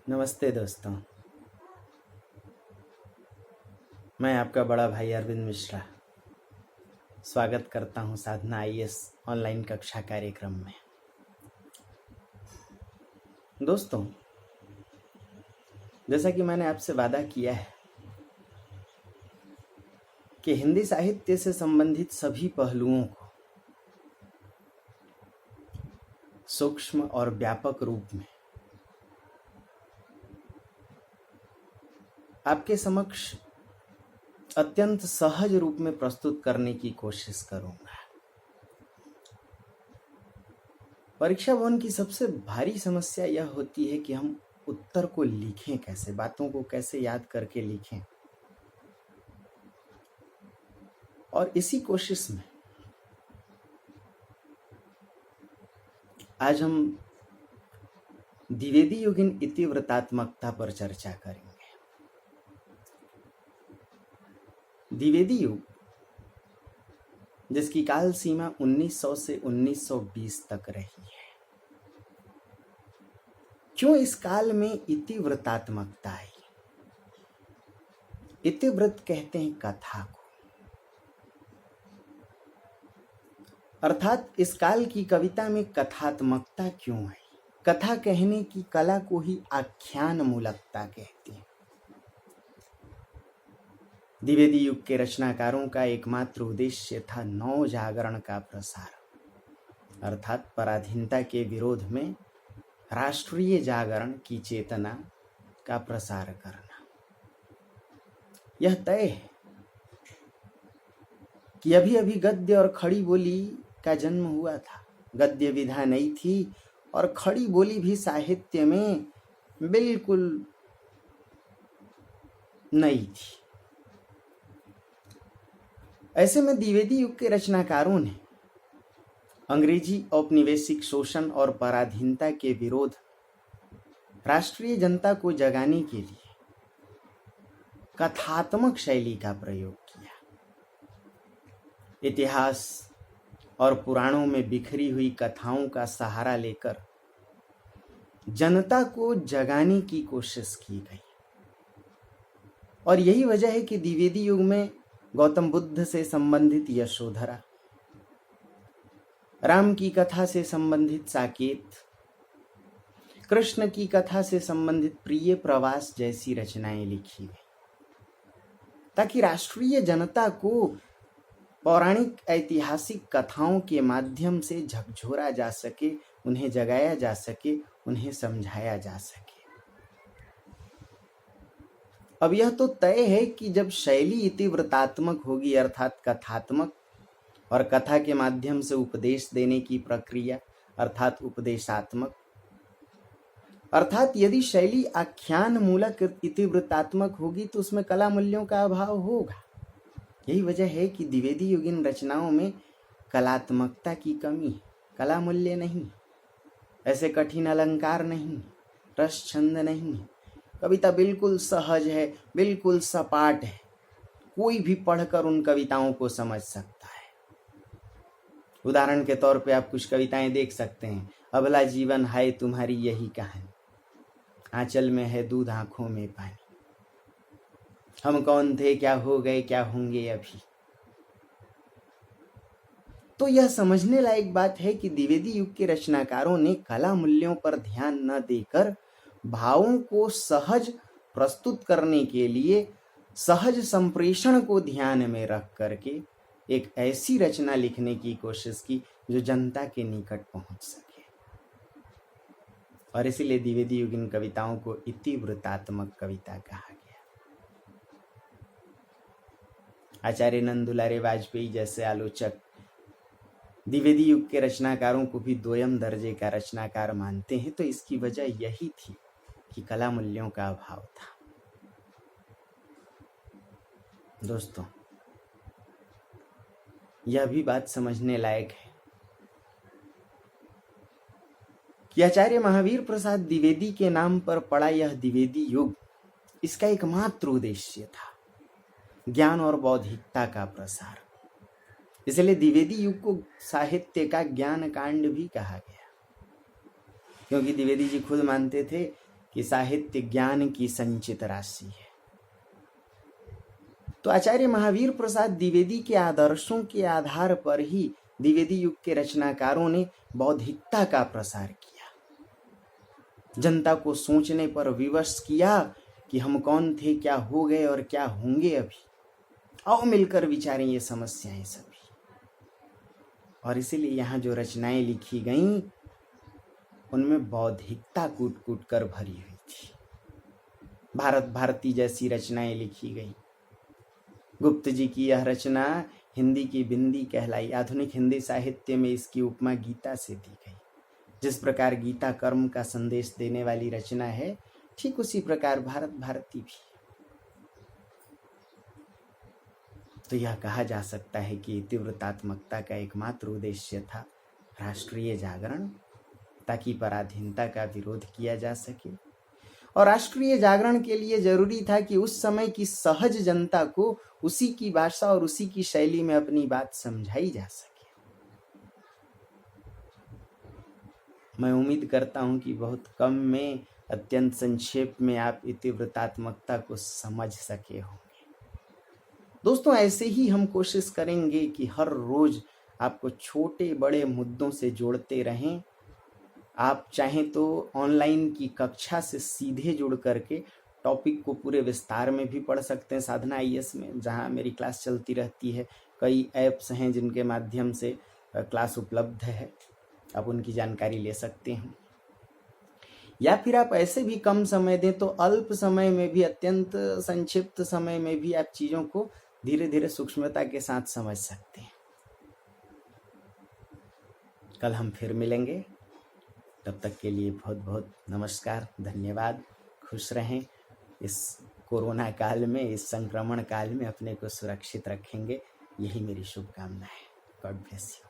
नमस्ते दोस्तों। मैं आपका बड़ा भाई अरविंद मिश्रा स्वागत करता हूं साधना आईएएस ऑनलाइन कक्षा कार्यक्रम में। दोस्तों, जैसा कि मैंने आपसे वादा किया है कि हिंदी साहित्य से संबंधित सभी पहलुओं को सूक्ष्म और व्यापक रूप में आपके समक्ष अत्यंत सहज रूप में प्रस्तुत करने की कोशिश करूंगा। परीक्षा भवन की सबसे भारी समस्या यह होती है कि हम उत्तर को लिखें कैसे, बातों को कैसे याद करके लिखें। और इसी कोशिश में आज हम द्विवेदी युगीन इतिवृत्तात्मकता पर चर्चा करेंगे। द्विवेदी युग, जिसकी काल सीमा 1900 से 1920 तक रही है। क्यों इस काल में इतिवृत्तात्मकता आई? इतिवृत्त कहते हैं कथा को, अर्थात इस काल की कविता में कथात्मकता क्यों आई? कथा कहने की कला को ही आख्यान मूलकता कहते हैं। द्विवेदी युग के रचनाकारों का एकमात्र उद्देश्य था नव जागरण का प्रसार, अर्थात पराधीनता के विरोध में राष्ट्रीय जागरण की चेतना का प्रसार करना। यह तय है कि अभी अभी गद्य और खड़ी बोली का जन्म हुआ था। गद्य विधा नहीं थी और खड़ी बोली भी साहित्य में बिल्कुल नई थी। ऐसे में द्विवेदी युग के रचनाकारों ने अंग्रेजी औपनिवेशिक शोषण और पराधीनता के विरोध राष्ट्रीय जनता को जगाने के लिए कथात्मक शैली का प्रयोग किया। इतिहास और पुराणों में बिखरी हुई कथाओं का सहारा लेकर जनता को जगाने की कोशिश की गई। और यही वजह है कि द्विवेदी युग में गौतम बुद्ध से संबंधित यशोधरा, राम की कथा से संबंधित साकेत, कृष्ण की कथा से संबंधित प्रिय प्रवास जैसी रचनाएं लिखी गई, ताकि राष्ट्रीय जनता को पौराणिक ऐतिहासिक कथाओं के माध्यम से झकझोरा जा सके, उन्हें जगाया जा सके, उन्हें समझाया जा सके। अब यह तो तय है कि जब शैली इतिवृत्तात्मक होगी, अर्थात कथात्मक, और कथा के माध्यम से उपदेश देने की प्रक्रिया अर्थात उपदेशात्मक, अर्थात यदि शैली आख्यान मूलक इतिवृत्तात्मक होगी तो उसमें कला मूल्यों का अभाव होगा। यही वजह है कि द्विवेदी युगीन रचनाओं में कलात्मकता की कमी है, कला मूल्य नहीं, ऐसे कठिन अलंकार नहीं, रस छंद नहीं। कविता बिल्कुल सहज है, बिल्कुल सपाट है, कोई भी पढ़कर उन कविताओं को समझ सकता है। उदाहरण के तौर पे आप कुछ कविताएं देख सकते हैं। अबला जीवन है तुम्हारी यही कहानी, आंचल में है दूध आंखों में पानी, हम कौन थे क्या हो गए क्या होंगे अभी। तो यह समझने लायक बात है कि द्विवेदी युग के रचनाकारों ने कला मूल्यों पर ध्यान न देकर भावों को सहज प्रस्तुत करने के लिए सहज संप्रेषण को ध्यान में रख करके एक ऐसी रचना लिखने की कोशिश की जो जनता के निकट पहुंच सके। और इसीलिए द्विवेदी युगीन कविताओं को इतिवृत्तात्मक कविता कहा गया। आचार्य नंद दुलारे वाजपेयी जैसे आलोचक द्विवेदी युग के रचनाकारों को भी दोयम दर्जे का रचनाकार मानते हैं, तो इसकी वजह यही थी कि कला मूल्यों का अभाव था। दोस्तों, यह भी बात समझने लायक है कि आचार्य महावीर प्रसाद द्विवेदी के नाम पर पड़ा यह द्विवेदी युग, इसका एकमात्र उद्देश्य था ज्ञान और बौद्धिकता का प्रसार। इसलिए द्विवेदी युग को साहित्य का ज्ञान कांड भी कहा गया, क्योंकि द्विवेदी जी खुद मानते थे कि साहित्य ज्ञान की संचित राशि है। तो आचार्य महावीर प्रसाद द्विवेदी के आदर्शों के आधार पर ही द्विवेदी युग के रचनाकारों ने बौद्धिकता का प्रसार किया, जनता को सोचने पर विवश किया कि हम कौन थे, क्या हो गए और क्या होंगे अभी, आओ मिलकर विचारें ये समस्याएं सभी। और इसीलिए यहाँ जो रचनाएं लिखी गईं उनमें बौद्धिकता कूट कूट कर भरी हुई थी। भारत भारती जैसी रचनाएं लिखी गई। गुप्त जी की यह रचना हिंदी की बिंदी कहलाई। आधुनिक हिंदी साहित्य में इसकी उपमा गीता से दी गई। जिस प्रकार गीता कर्म का संदेश देने वाली रचना है, ठीक उसी प्रकार भारत भारती भी। तो यह कहा जा सकता है कि इतिवृत्तात्मकता का एकमात्र उद्देश्य था राष्ट्रीय जागरण, ताकि पराधीनता का विरोध किया जा सके। और राष्ट्रीय जागरण के लिए जरूरी था कि उस समय की सहज जनता को उसी की भाषा और उसी की शैली में अपनी बात समझाई जा सके। मैं उम्मीद करता हूं कि बहुत कम में, अत्यंत संक्षेप में आप इतिवृत्तात्मकता को समझ सके होंगे। दोस्तों, ऐसे ही हम कोशिश करेंगे कि हर रोज आपको छोटे बड़े मुद्दों से जोड़ते रहें। आप चाहें तो ऑनलाइन की कक्षा से सीधे जुड़ करके टॉपिक को पूरे विस्तार में भी पढ़ सकते हैं। साधना IAS में जहां मेरी क्लास चलती रहती है, कई ऐप्स हैं जिनके माध्यम से क्लास उपलब्ध है, आप उनकी जानकारी ले सकते हैं। या फिर आप ऐसे भी कम समय दें तो अल्प समय में भी, अत्यंत संक्षिप्त समय में भी आप चीजों को धीरे धीरे सूक्ष्मता के साथ समझ सकते हैं। कल हम फिर मिलेंगे, तब तक के लिए बहुत बहुत नमस्कार, धन्यवाद। खुश रहें। इस कोरोना काल में, इस संक्रमण काल में अपने को सुरक्षित रखेंगे, यही मेरी शुभकामना है। God bless you.